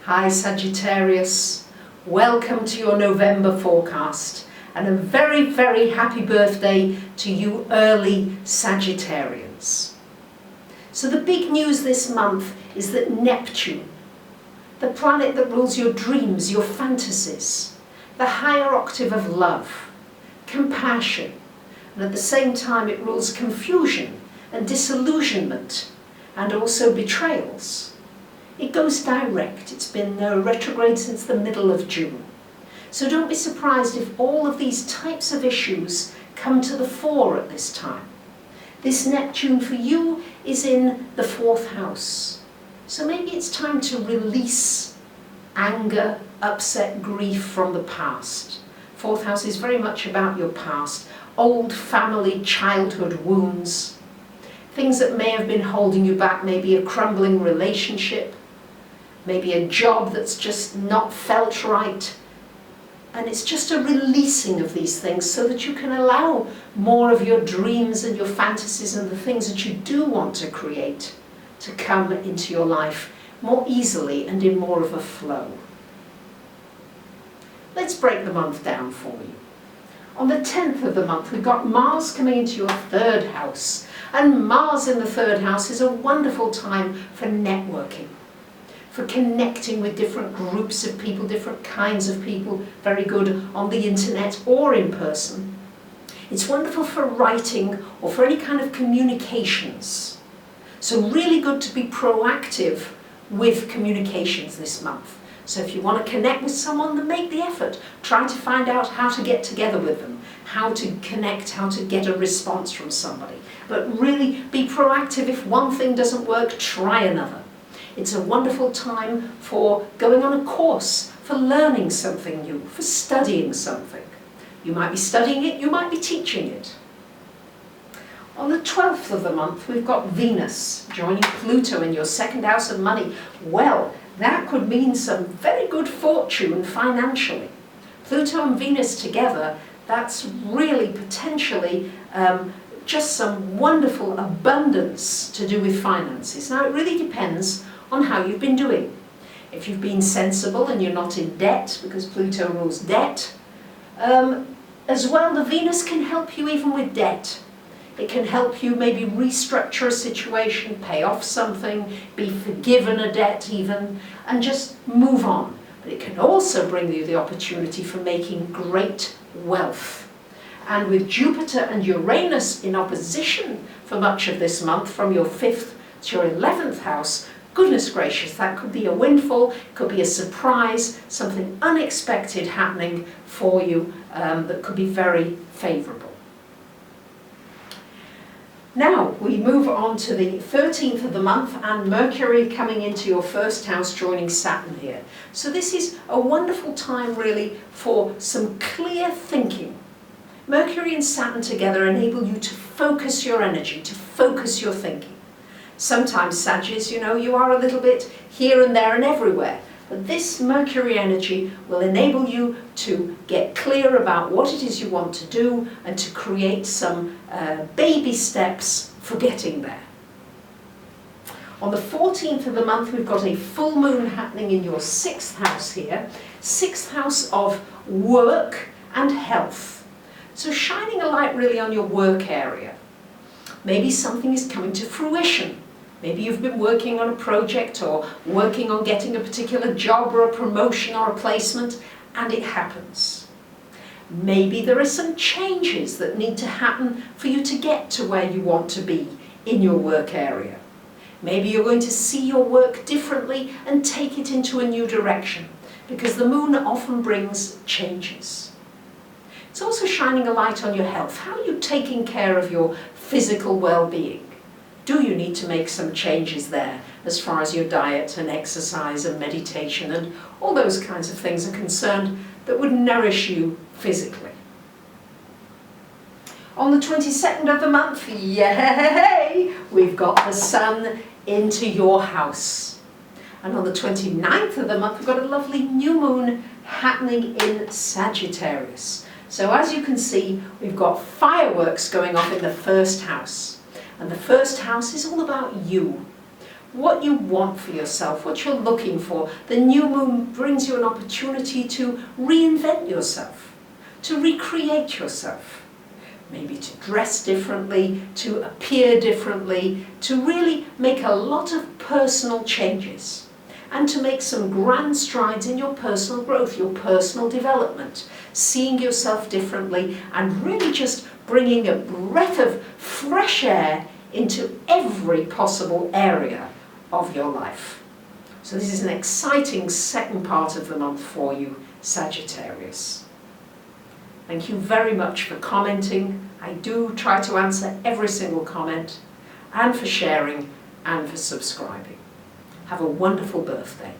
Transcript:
Hi Sagittarius, welcome to your November forecast and a very, very happy birthday to you early Sagittarians. So the big news this month is that Neptune, the planet that rules your dreams, your fantasies, the higher octave of love, compassion, and at the same time it rules confusion and disillusionment and also betrayals. It goes direct. It's been retrograde since the middle of June. So don't be surprised if all of these types of issues come to the fore at this time. This Neptune for you is in the 4th house. So maybe it's time to release anger, upset, grief from the past. 4th house is very much about your past, old family, childhood wounds, things that may have been holding you back, maybe a crumbling relationship, maybe a job that's just not felt right. And it's just a releasing of these things so that you can allow more of your dreams and your fantasies and the things that you do want to create to come into your life more easily and in more of a flow. Let's break the month down for you. On the 10th of the month, we've got Mars coming into your 3rd house. And Mars in the 3rd house is a wonderful time for networking, for connecting with different groups of people, different kinds of people, very good on the internet or in person. It's wonderful for writing or for any kind of communications. So really good to be proactive with communications this month. So if you want to connect with someone, then make the effort. Try to find out how to get together with them, how to connect, how to get a response from somebody. But really be proactive. If one thing doesn't work, try another. It's a wonderful time for going on a course, for learning something new, for studying something. You might be studying it, you might be teaching it. On the 12th of the month, we've got Venus joining Pluto in your 2nd house of money. Well, that could mean some very good fortune financially. Pluto and Venus together, that's really potentially just some wonderful abundance to do with finances. Now, it really depends on how you've been doing. If you've been sensible and you're not in debt, because Pluto rules debt, as well, the Venus can help you even with debt. It can help you maybe restructure a situation, pay off something, be forgiven a debt even, and just move on. But it can also bring you the opportunity for making great wealth. And with Jupiter and Uranus in opposition for much of this month, from your 5th to your 11th house, goodness gracious, that could be a windfall, could be a surprise, something unexpected happening for you that could be very favourable. Now we move on to the 13th of the month and Mercury coming into your 1st house, joining Saturn here. So this is a wonderful time really for some clear thinking. Mercury and Saturn together enable you to focus your energy, to focus your thinking. Sometimes, Sagittarius, you are a little bit here and there and everywhere. But this Mercury energy will enable you to get clear about what it is you want to do and to create some baby steps for getting there. On the 14th of the month, we've got a full moon happening in your 6th house here. 6th house of work and health. So shining a light really on your work area. Maybe something is coming to fruition. Maybe you've been working on a project or working on getting a particular job or a promotion or a placement, and it happens. Maybe there are some changes that need to happen for you to get to where you want to be in your work area. Maybe you're going to see your work differently and take it into a new direction, because the moon often brings changes. It's also shining a light on your health. How are you taking care of your physical well-being? Do you need to make some changes there as far as your diet and exercise and meditation and all those kinds of things are concerned that would nourish you physically? On the 22nd of the month, yay, we've got the Sun into your house. And on the 29th of the month, we've got a lovely new moon happening in Sagittarius. So as you can see, we've got fireworks going off in the 1st house. And the 1st house is all about you. what you want for yourself, what you're looking for. The new moon brings you an opportunity to reinvent yourself, to recreate yourself. Maybe to dress differently, to appear differently, to really make a lot of personal changes and to make some grand strides in your personal growth, your personal development, seeing yourself differently and really just bringing a breath of fresh air into every possible area of your life. So this is an exciting second part of the month for you, Sagittarius. Thank you very much for commenting. I do try to answer every single comment, and for sharing and for subscribing. Have a wonderful birthday.